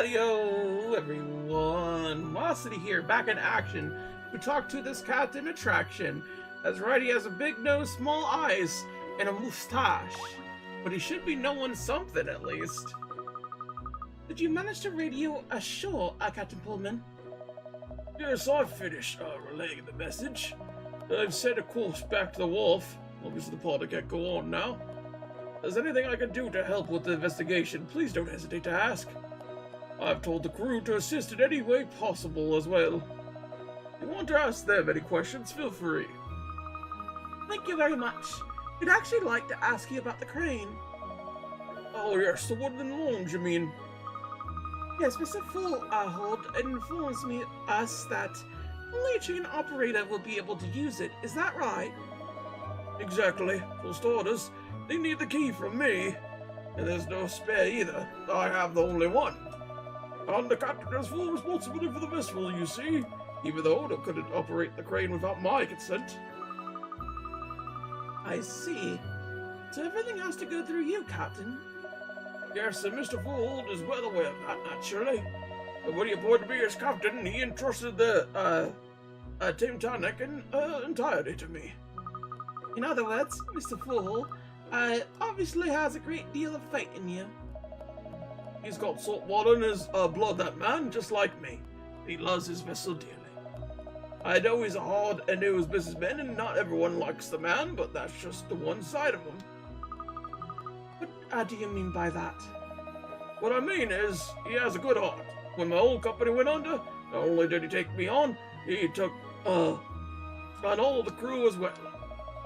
Howdy-o, everyone. Mossity here, back in action. We talked to this captain attraction. That's right, he has a big nose, small eyes, and a mustache. But he should be knowing something, at least. Did you manage to radio ashore, Captain Pullman? Yes, I've finished relaying the message. I've set a course back to the wharf. Obviously, the party can't go on now. If there's anything I can do to help with the investigation, please don't hesitate to ask. I've told the crew to assist in any way possible as well. If you want to ask them any questions, feel free. Thank you very much. We'd actually like to ask you about the crane. Oh yes, the one in the lounge, you mean? Yes, Mr. Fullhold informs us that only a train operator will be able to use it. Is that right? Exactly. For starters, they need the key from me. And there's no spare either. I have the only one. And the captain has full responsibility for the vessel, you see, even though they couldn't operate the crane without my consent. I see. So everything has to go through you, Captain? Yes, and Mr. Fold is well aware of that, naturally. But when he appointed me as captain, he entrusted the, Team Tonic in entirety to me. In other words, Mr. Fool obviously has a great deal of faith in you. He's got salt water in his blood, that man, just like me. He loves his vessel dearly. I know he's a hard and nosed businessman, and not everyone likes the man, but that's just the one side of him. What do you mean by that? What I mean is, he has a good heart. When my old company went under, not only did he take me on, he took, and all the crew as well.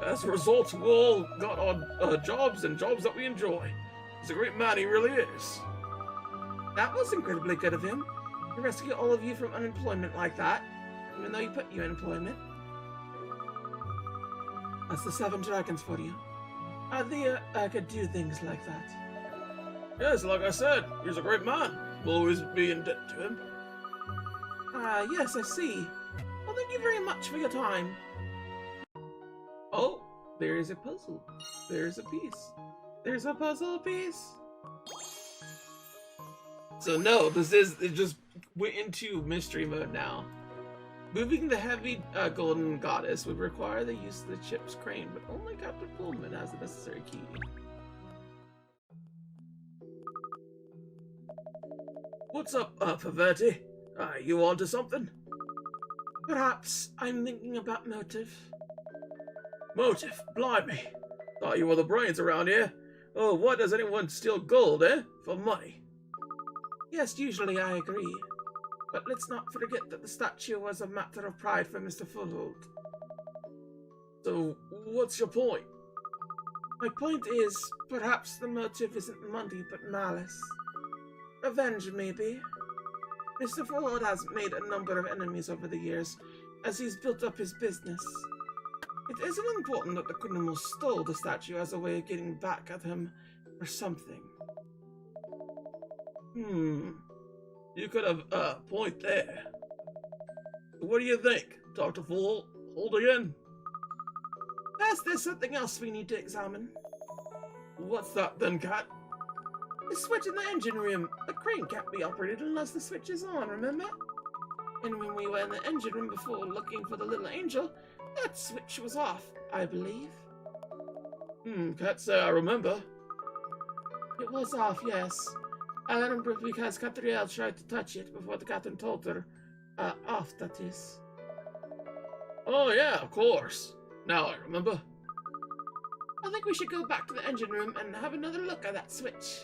As a result, we all got on jobs and jobs that we enjoy. He's a great man, he really is. That was incredibly good of him, to rescue all of you from unemployment like that, even though he put you in employment. That's the 7 dragons for you. They could do things like that. Yes, like I said, he's a great man. We'll always be in debt to him. Yes, I see. Well, thank you very much for your time. Oh, there is a puzzle. There's a piece. There's a puzzle piece. So no, it just went into mystery mode now. Moving the heavy golden goddess would require the use of the ship's crane, but only Captain Pullman has the necessary key. What's up, Faverti? You onto something? Perhaps I'm thinking about motive. Motive? Blimey. Thought you were the brains around here. Oh, why does anyone steal gold, eh? For money? Yes, usually I agree. But let's not forget that the statue was a matter of pride for Mr. Fullhold. So, what's your point? My point is, perhaps the motive isn't money, but malice. Revenge, maybe. Mr. Fullhold has made a number of enemies over the years, as he's built up his business. It isn't important that the criminals stole the statue as a way of getting back at him for something. You could have a point there. What do you think? Dr. Full hold again? Yes, there's something else we need to examine. What's that then, Cat? The switch in the engine room. The crane can't be operated unless the switch is on, remember? And when we were in the engine room before looking for the little angel, that switch was off, I believe. Can't say I remember. It was off, yes. I remember because Katrielle tried to touch it before the captain told her, off, that is. Oh yeah, of course. Now I remember. I think we should go back to the engine room and have another look at that switch.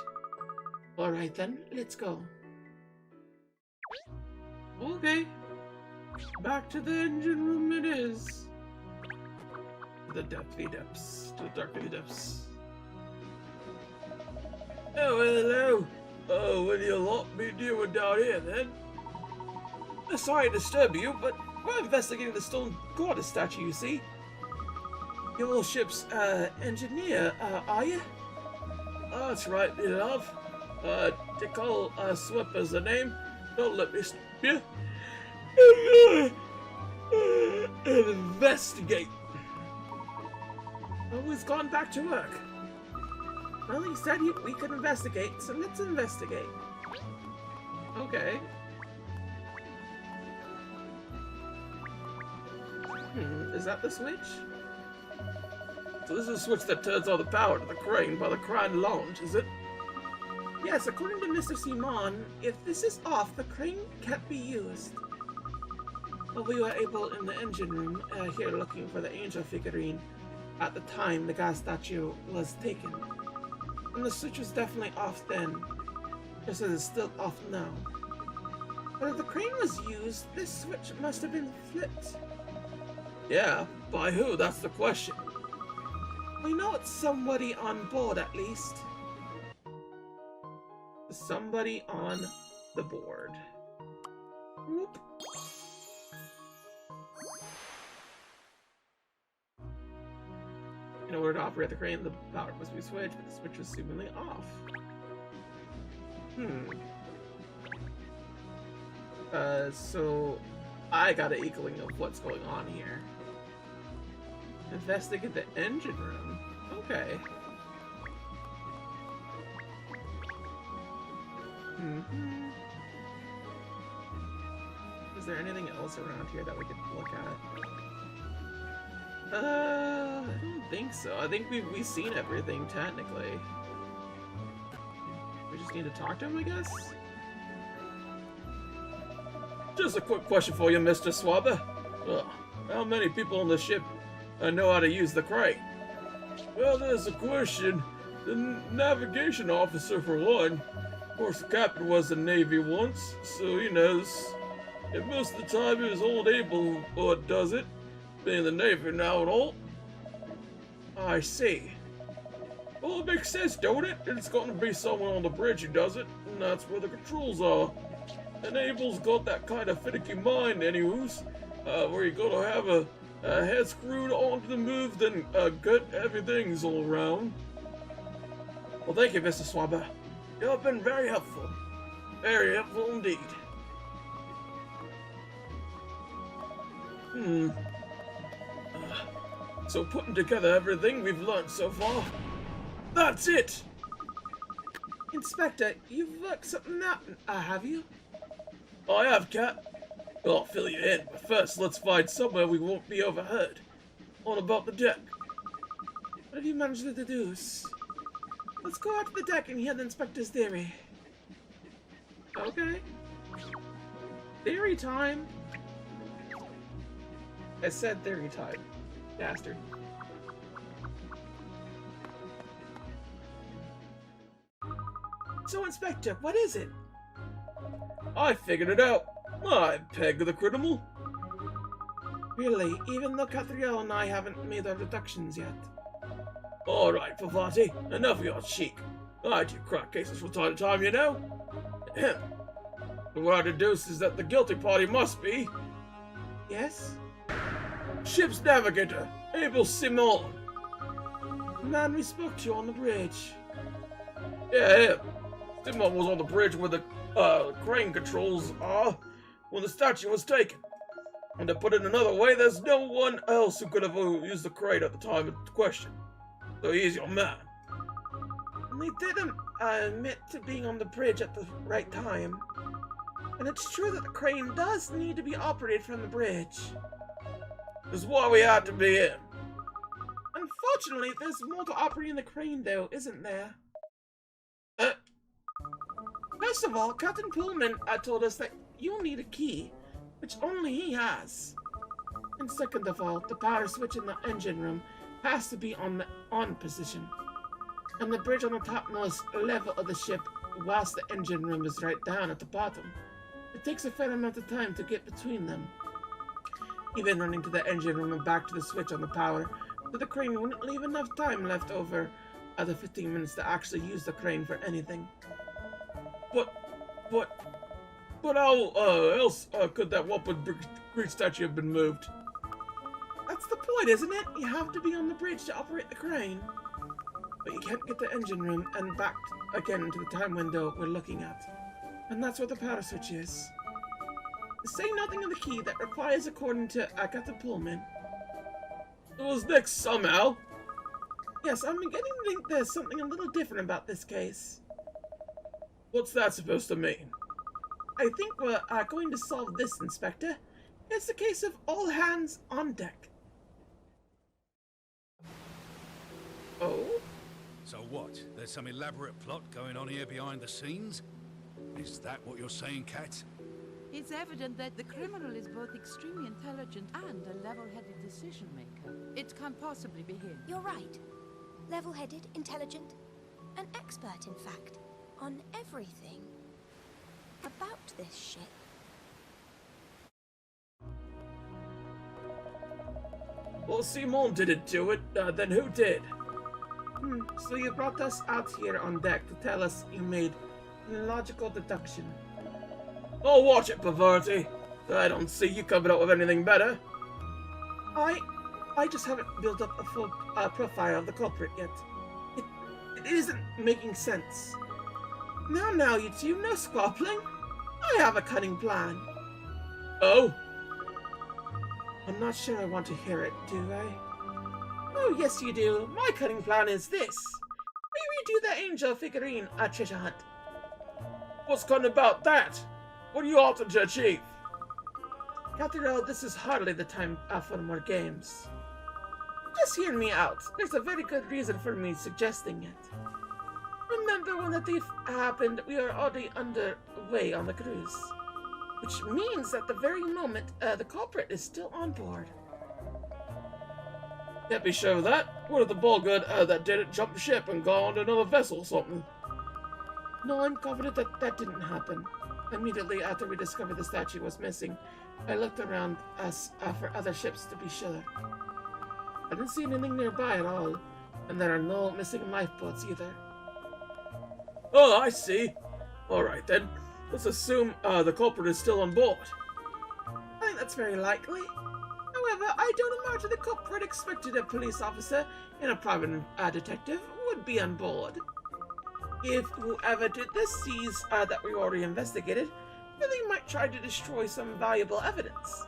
Alright then, let's go. Okay. Back to the engine room it is. To the depthy depths. To the darkly depths. Oh, hello. Oh, what do you lot be doing down here, then? Sorry to disturb you, but we're investigating the stone goddess statue, you see. Your ship's, engineer, are you? That's right, you love. Nicole, Swip is the name. Don't let me stop you. Investigate. Oh, he's gone back to work. Well, he said we could investigate, so let's investigate. Okay. Is that the switch? So this is a switch that turns on the power to the crane by the crane launch, is it? Yes, according to Mr. Simon, if this is off, the crane can't be used. Well, we were able in the engine room here looking for the angel figurine at the time the gas statue was taken. And the switch was definitely off then, just as it's still off now. But if the crane was used, this switch must have been flipped. Yeah, by who? That's the question. We know it's somebody on board at least. Somebody on the board. Whoop. In order to operate the crane, the power must be switched, but the switch was seemingly off. So I got an inkling of what's going on here. Investigate the engine room. Okay. Is there anything else around here that we could look at? I don't think so. I think we've seen everything, technically. We just need to talk to him, I guess? Just a quick question for you, Mr. Swabber. How many people on the ship know how to use the crane? Well, there's a question. The navigation officer, for one. Of course, the captain was in the Navy once, so he knows. And most of the time, it was old Abel who does it, being in the Navy now and all. I see. Well, it makes sense, don't it? It's got to be someone on the bridge who does it, and that's where the controls are. And Abel's got that kind of finicky mind, anyways, where you gotta have a head screwed onto the move, then gut everything's all around. Well, thank you, Mr. Swabber. You've been very helpful. Very helpful indeed. So putting together everything we've learned so far, that's it! Inspector, you've worked something out, have you? I have, Cat. I'll fill you in, but first let's find somewhere we won't be overheard. On about the deck. What have you managed to deduce? Let's go out to the deck and hear the inspector's theory. Okay. Theory time. I said theory time. Bastard. So, Inspector, what is it? I figured it out. I'm Peg the Criminal. Really? Even though Katrielle and I haven't made our deductions yet? Alright, Favati, enough of your cheek. I do crack cases from time to time, you know. What I deduce is that the guilty party must be... Yes? Ship's navigator, Abel Simon. The man we spoke to on the bridge. Yeah, him. Simon was on the bridge where the crane controls are when the statue was taken. And to put it another way, there's no one else who could have used the crane at the time of the question. So he's your man. And they didn't admit to being on the bridge at the right time. And it's true that the crane does need to be operated from the bridge. That's why we had to be in. Unfortunately, there's more to operating the crane, though, isn't there? First of all, Captain Pullman told us that you'll need a key, which only he has. And second of all, the power switch in the engine room has to be on the on position. And the bridge on the topmost level of the ship, whilst the engine room is right down at the bottom. It takes a fair amount of time to get between them. Even running to the engine room and back to the switch on the power, so the crane wouldn't leave enough time left over the 15 minutes to actually use the crane for anything. But how else could that whopping Greek statue have been moved? That's the point, isn't it? You have to be on the bridge to operate the crane. But you can't get the engine room and back again to the time window we're looking at. And that's where the power switch is. Say nothing of the key that requires, according to Captain Pullman. It was next somehow. Yes, I'm beginning to think there's something a little different about this case. What's that supposed to mean? I think we're going to solve this, Inspector. It's a case of all hands on deck. Oh? So what? There's some elaborate plot going on here behind the scenes? Is that what you're saying, Kat? It's evident that the criminal is both extremely intelligent and a level-headed decision-maker. It can't possibly be him. You're right. Level-headed, intelligent, an expert, in fact, on everything about this ship. Well, Simon didn't do it. Then who did? So you brought us out here on deck to tell us you made logical deduction. Oh, watch it, Pavarti. I don't see you coming up with anything better. I just haven't built up a full profile of the culprit yet. It isn't making sense. Now, you two, no squabbling. I have a cunning plan. Oh? I'm not sure I want to hear it, do I? Oh, yes you do. My cunning plan is this. We redo the angel figurine treasure hunt. What's cunning about that? What are you after to achieve? Katrielle, this is hardly the time for more games. Just hear me out. There's a very good reason for me suggesting it. Remember when the thief happened, we are already underway on the cruise. Which means at the very moment, the culprit is still on board. Can't be sure of that. What if the ball good that did it jumped ship and gone on to another vessel or something? No, I'm confident that didn't happen. Immediately after we discovered the statue was missing, I looked around us for other ships to be sure. I didn't see anything nearby at all, and there are no missing lifeboats either. Oh, I see. Alright then. Let's assume the culprit is still on board. I think that's very likely. However, I don't imagine the culprit expected a police officer and a private detective would be on board. If whoever did this sees that we already investigated, then they might try to destroy some valuable evidence.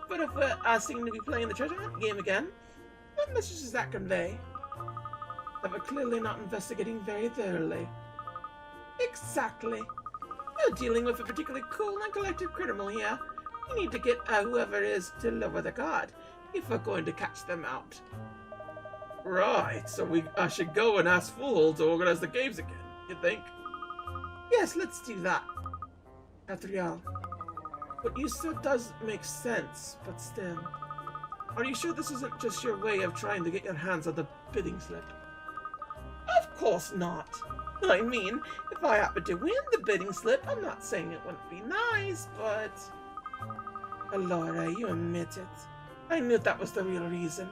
But if we're seen to be playing the treasure hunt game again, what message does that convey? That we're clearly not investigating very thoroughly. Exactly. We're dealing with a particularly cool and collected criminal here. We need to get whoever it is to lower the guard if we're going to catch them out. Right, so we should go and ask Fool to organize the games again, you think? Yes, let's do that. Katrielle, what you said does make sense, but still. Are you sure this isn't just your way of trying to get your hands on the bidding slip? Of course not. I mean, if I happen to win the bidding slip, I'm not saying it wouldn't be nice, but... Laura, you admit it. I knew that was the real reason.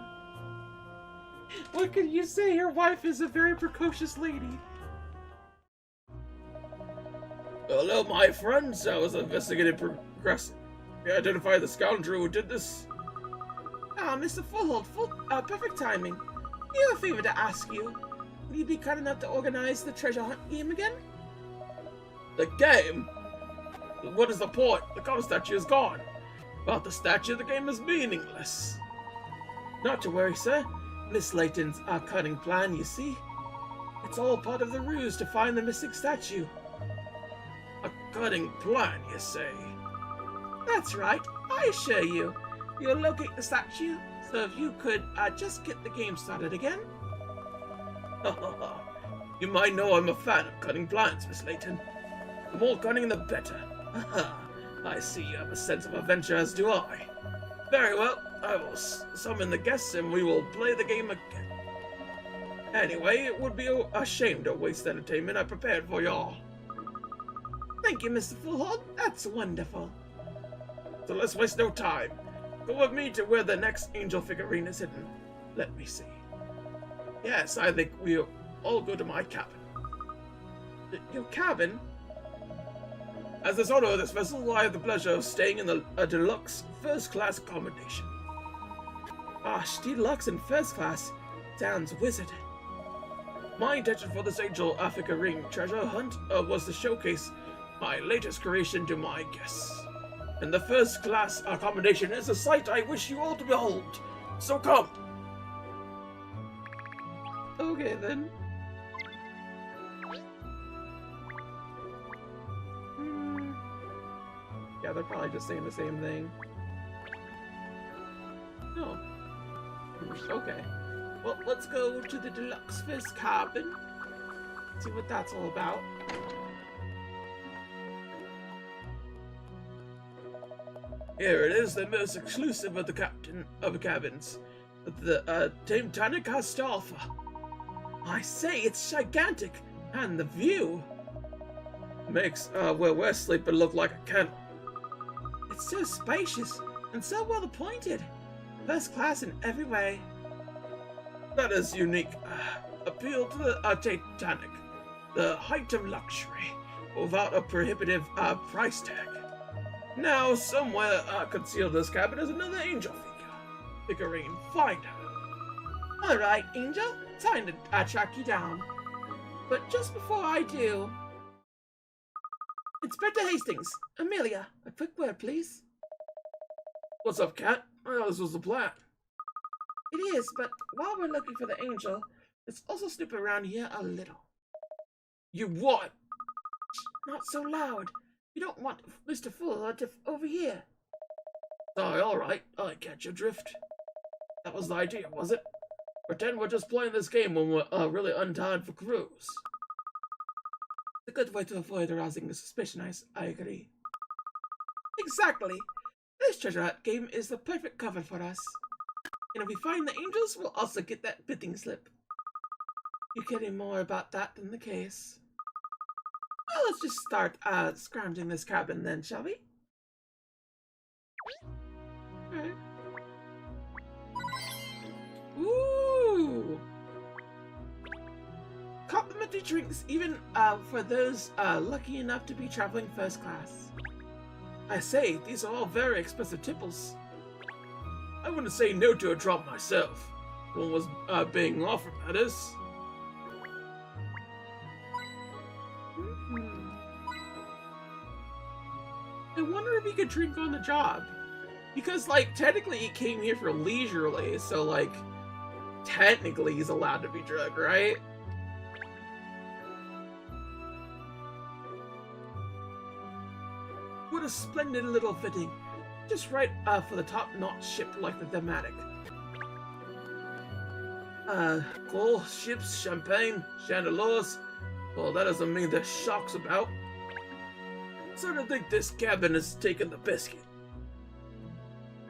What could you say? Your wife is a very precocious lady. Hello, my friends. I was investigating progressing. You identify the scoundrel who did this? Mr. Fullhold, perfect timing. We have a favor to ask you. Will you be kind enough to organize the treasure hunt game again? The game? What is the point? The cover statue is gone. Without the statue, the game is meaningless. Not to worry, sir. Miss Layton's cunning plan, you see. It's all part of the ruse to find the missing statue. A cunning plan, you say? That's right. I assure you. You'll locate the statue, so if you could just get the game started again. You might know I'm a fan of cunning plans, Miss Layton. The more cunning, the better. I see you have a sense of adventure, as do I. Very well, I will summon the guests and we will play the game again. Anyway, it would be a shame to waste the entertainment I prepared for y'all. Thank you, Mr. Fullhold. That's wonderful. So let's waste no time. Go with me to where the next angel figurine is hidden. Let me see. Yes, I think we'll all go to my cabin. Your cabin? As the owner of this vessel, I have the pleasure of staying in a deluxe first-class accommodation. Gosh, deluxe and first class. Sounds wizard. My intention for this angel figurine treasure hunt was to showcase my latest creation to my guests. And the first-class accommodation is a sight I wish you all to behold. So come! Okay, then. Yeah, they're probably just saying the same thing. No. Okay. Well, let's go to the deluxe first cabin. See what that's all about. Here it is, the most exclusive of the captain of cabins. The Titanic has to offer. I say, it's gigantic, and the view. Makes where we're sleeping look like a kennel. It's so spacious and so well appointed. First class in every way. That is unique appeal to the Titanic. The height of luxury, without a prohibitive price tag. Now, somewhere concealed in this cabin is another angel figurine. Find her. Alright, Angel. Time to track you down. But just before I do... Inspector Hastings, Amelia, a quick word, please. What's up, Cat? I thought this was the plan. It is, but while we're looking for the angel, let's also snoop around here a little. You what? Shh, not so loud. You don't want Mr. Fuller to overhear. Sorry, alright. I catch your drift. That was the idea, was it? Pretend we're just playing this game when we're really untied for cruise. It's a good way to avoid arousing the suspicion, I agree. Exactly. This treasure hunt game is the perfect cover for us. And if we find the angels, we'll also get that bidding slip. You caring more about that than the case? Well, let's just start scrounging this cabin then, shall we? Alright. Ooh! Complimentary drinks, even for those lucky enough to be traveling first class. I say, these are all very expensive tipples. I wouldn't say no to a drop myself. One was being offered, that is. I wonder if he could drink on the job. Because, like, technically he came here for leisurely, so, like, technically he's allowed to be drugged, right? What a splendid little fitting. Just right for the top-notch ship like the Thematic. Coal, ships, champagne, chandeliers. Well, that doesn't mean there's shocks about. Sort of think this cabin is taking the biscuit.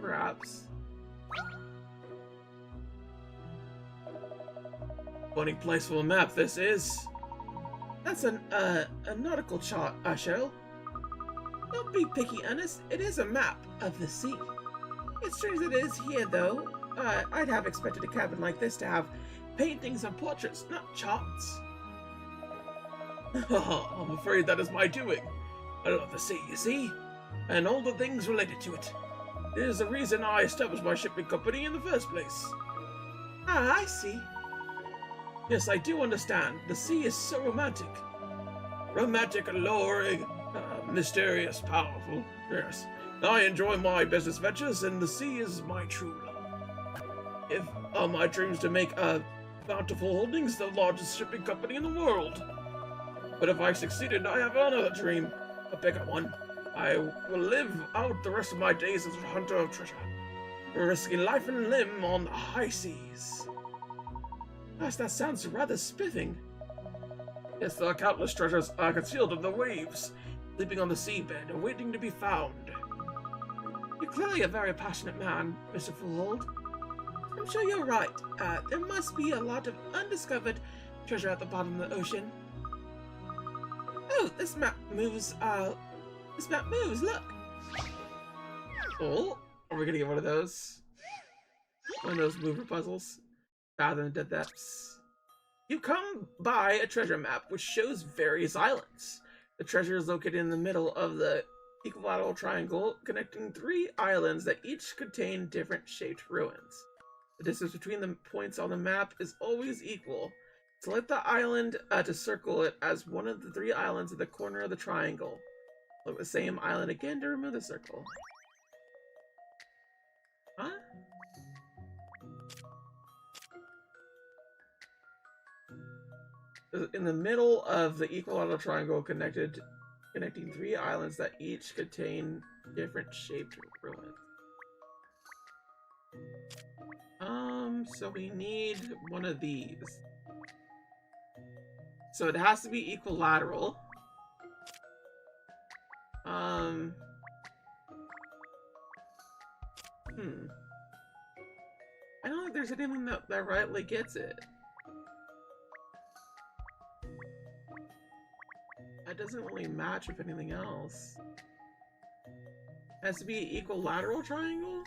Perhaps. Funny place for a map, this is. That's a nautical chart, Cheryl. Don't be picky, Ernest. It is a map of the sea. It's strange it is here, though. I'd have expected a cabin like this to have paintings and portraits, not charts. I'm afraid that is my doing. I love the sea, you see, and all the things related to it. It is the reason I established my shipping company in the first place. Ah, I see. Yes, I do understand. The sea is so romantic. Romantic, alluring, mysterious, powerful. Yes, I enjoy my business ventures, and the sea is my true love. If my dreams to make Bountiful Holdings the largest shipping company in the world. But if I succeeded, I have another dream, a bigger one. I will live out the rest of my days as a hunter of treasure, risking life and limb on the high seas. Gosh, that sounds rather spiffing. Yes, there are countless treasures concealed in the waves, sleeping on the seabed, waiting to be found. You're clearly a very passionate man, Mr. Fullhold. I'm sure you're right. There must be a lot of undiscovered treasure at the bottom of the ocean. Oh, this map moves, look! Oh, are we gonna get one of those? One of those mover puzzles? Rather than Dead Depths. You come by a treasure map which shows various islands. The treasure is located in the middle of the equilateral triangle, connecting 3 islands that each contain different shaped ruins. The distance between the points on the map is always equal. Select the island to circle it as one of the 3 islands at the corner of the triangle. Select the same island again to remove the circle. Huh? In the middle of the equilateral triangle connected connecting 3 islands that each contain different shaped ruins. So we need one of these. So it has to be equilateral. I don't think there's anything that rightly gets it. That doesn't really match with anything else. It has to be equilateral triangle?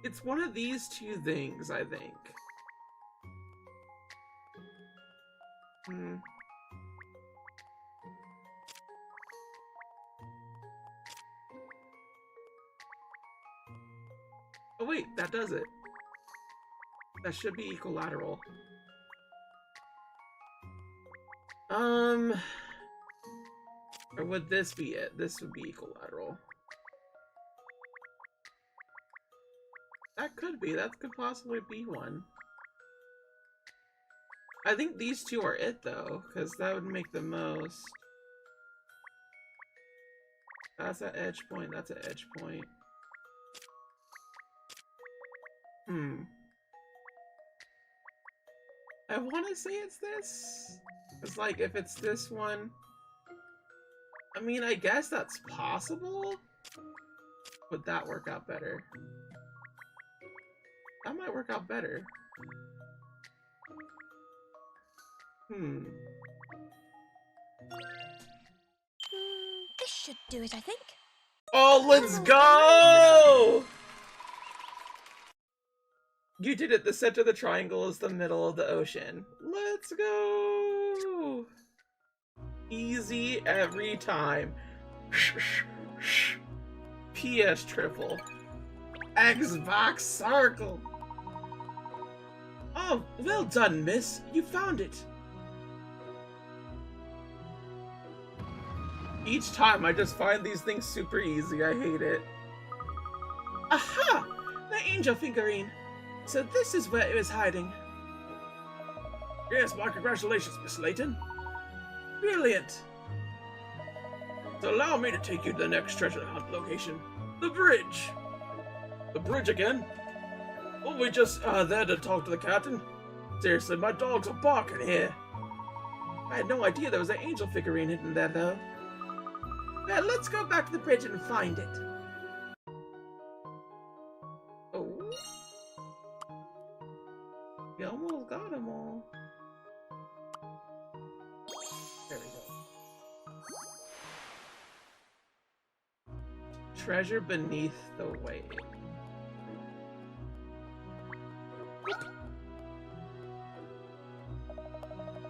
It's one of these two things, I think. Oh wait, that does it. That should be equilateral. Or would this be it? This would be equilateral. That could be. That could possibly be one. I think these two are it, though, because that would make the most. That's an edge point. That's an edge point. I want to say it's this. It's like, if it's this one... I mean, I guess that's possible? Would that work out better? That might work out better. This should do it, I think. Oh, let's go! You did it. The center of the triangle is the middle of the ocean. Let's go! Easy every time. PS triple. Xbox circle. Oh, well done, miss. You found it. Each time I just find these things super easy. I hate it. Aha! The angel figurine. So this is where it was hiding. Yes, my congratulations, Miss Layton. Brilliant. So allow me to take you to the next treasure hunt location. The bridge. The bridge again? Well, we just there to talk to the captain. Seriously, my dogs are barking here. I had no idea there was an angel figurine hidden there, though. Well, let's go back to the bridge and find it. Oh. We almost got them all. There we go. Treasure beneath the wave.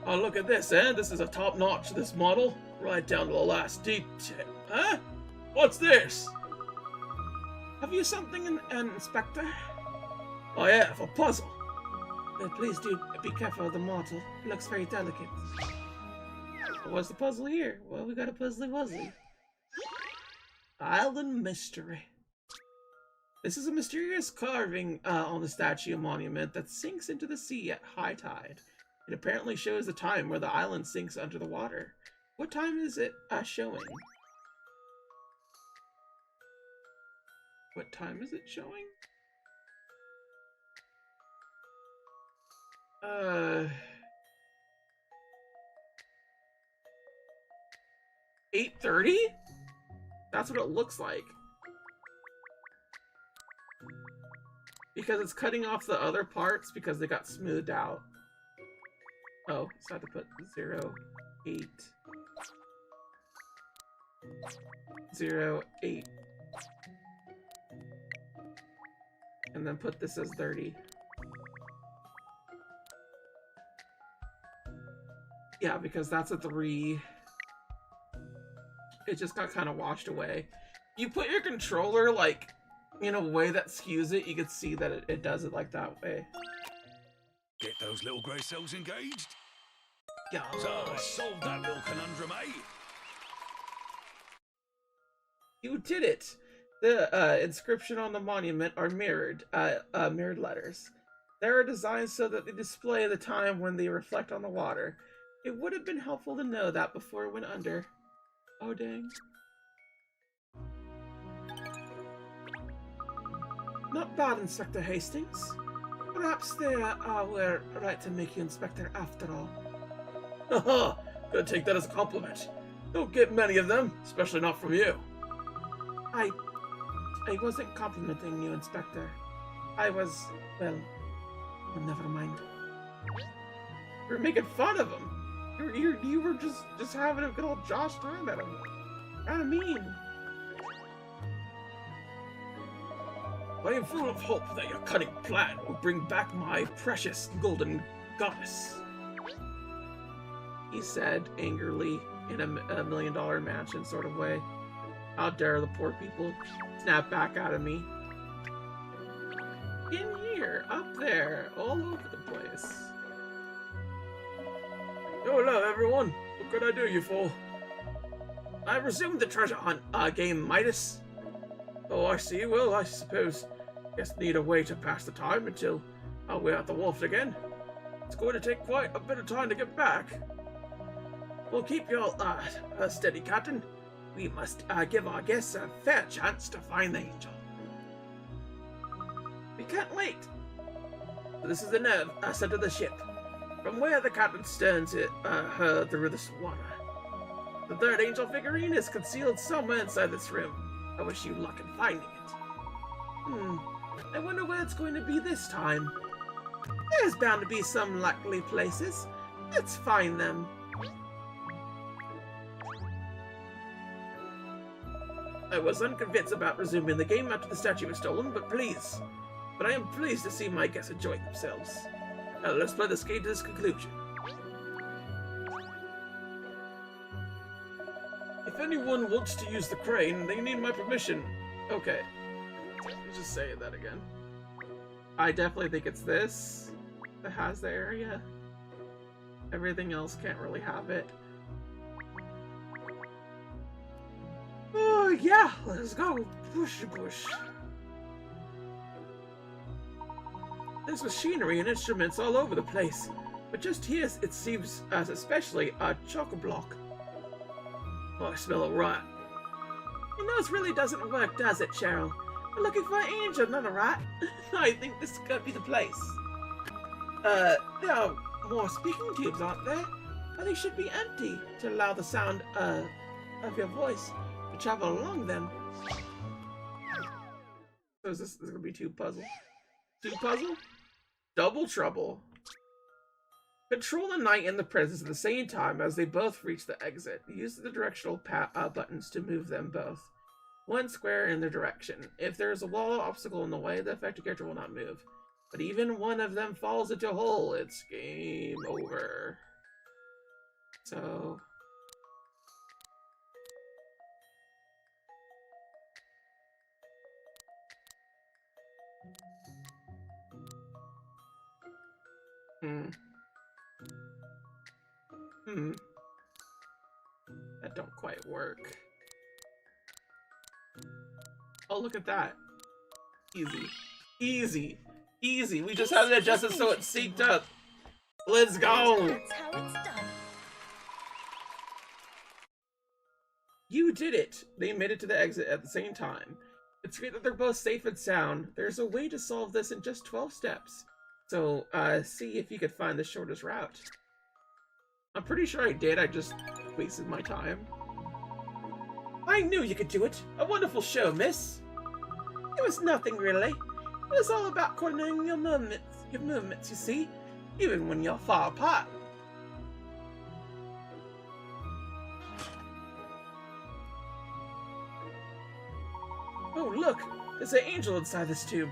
Oh, look at this, eh? This is a top-notch, this model. Right down to the last detail. Huh? What's this? Have you something, Inspector? I have a puzzle. Please do be careful of the mortal. It looks very delicate. What's the puzzle here? Well, we got a puzzly-wuzzly. Island Mystery. This is a mysterious carving on the statue monument that sinks into the sea at high tide. It apparently shows the time where the island sinks under the water. What time is it showing? What time is it showing? 8:30? That's what it looks like. Because it's cutting off the other parts because they got smoothed out. Oh, so I have to put 0, 8. 0, 8. And then put this as 30. Yeah, because that's a 3. It just got kind of washed away. You put your controller, like, in a way that skews it, you can see that it does it like that way. Get those little grey cells engaged? Yeah. So I solved that little conundrum, eh? You did it! The inscription on the monument are mirrored letters. They are designed so that they display the time when they reflect on the water. It would have been helpful to know that before it went under. Oh, dang. Not bad, Inspector Hastings. Perhaps they were right to make you Inspector after all. Haha, gonna take that as a compliment. Don't get many of them, especially not from you. I wasn't complimenting you, Inspector. I was, well, never mind. You're making fun of him. You were just having a good old Josh time at him. Kinda mean. I am full of hope that your cunning plan will bring back my precious golden goddess. He said angrily in a $1 million mansion sort of way. How dare the poor people snap back out of me. In here, up there, all over the place. Oh, hello everyone. What could I do you for? I resumed the treasure hunt game, Midas. Oh, I see. Well, I suppose guess need a way to pass the time until we're at the wharf again. It's going to take quite a bit of time to get back. We'll keep your steady, Captain. We must give our guests a fair chance to find the angel. We can't wait. This is the nerve center of the ship, from where the captain steers her through the water. The third angel figurine is concealed somewhere inside this room. I wish you luck in finding it. I wonder where it's going to be this time. There's bound to be some likely places. Let's find them. I was unconvinced about resuming the game after the statue was stolen, but I am pleased to see my guests enjoy themselves. Now let's play this game to this conclusion. If anyone wants to use the crane, they need my permission. Okay. Just saying that again. I definitely think it's this that has the area. Everything else can't really have it. Oh yeah, let's go. Push. There's machinery and instruments all over the place, but just here it seems especially chock-a-block. Oh, I smell a rat. You know, this really doesn't work, does it, Cheryl? We're looking for an angel, not a rat. I think this is gonna be the place. There are more speaking tubes, aren't there? But they should be empty to allow the sound of your voice to travel along them. So is this gonna be two puzzle? Two puzzle? Double trouble. Control the knight and the princess at the same time as they both reach the exit. Use the directional buttons to move them both. One square in their direction. If there is a wall or obstacle in the way, the affected character will not move. But even one of them falls into a hole, it's game over. So... That don't quite work. Oh, look at that. Easy. We just have to adjust it so it's synced up. Let's go. That's how it's done. You did it. They made it to the exit at the same time. It's great that they're both safe and sound. There's a way to solve this in just 12 steps. So, see if you could find the shortest route. I'm pretty sure I did, I just wasted my time. I knew you could do it! A wonderful show, miss! It was nothing, really. It was all about coordinating your movements, you see, even when you're far apart. Oh, look! There's an angel inside this tube.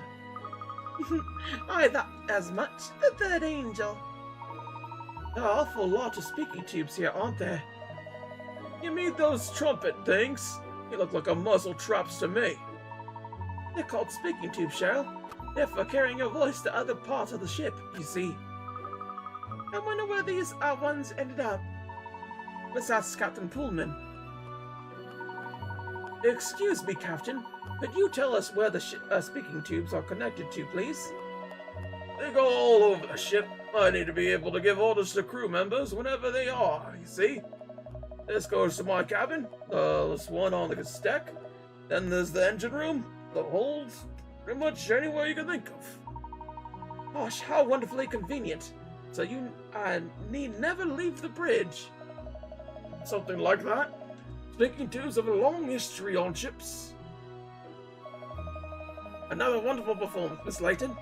I thought as much. The third angel. There are an awful lot of speaking tubes here, aren't there? You mean those trumpet things? They look like a muzzle traps to me. They're called speaking tubes, Cheryl. They're for carrying your voice to other parts of the ship, you see. I wonder where these ones ended up. Let's ask Captain Pullman. Excuse me, Captain. Could you tell us where the speaking tubes are connected to, please? They go all over the ship. I need to be able to give orders to crew members whenever they are, you see? This goes to my cabin, there's one on the deck, then there's the engine room, the holds, pretty much anywhere you can think of. Gosh, how wonderfully convenient. So you need never leave the bridge. Something like that. Speaking twos have a long history on ships. Another wonderful performance, Miss Layton.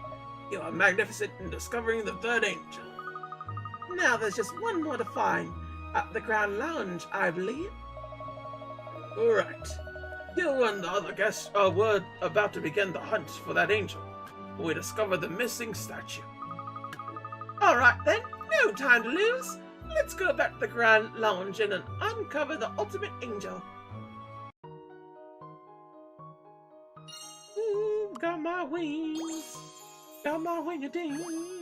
You are magnificent in discovering the third angel. Now there's just one more to find. At the Grand Lounge, I believe. Correct. You and the other guests were about to begin the hunt for that angel. We discovered the missing statue. Alright then, no time to lose. Let's go back to the Grand Lounge and uncover the ultimate angel. Ooh, got my wings. Got my wing-a-ding.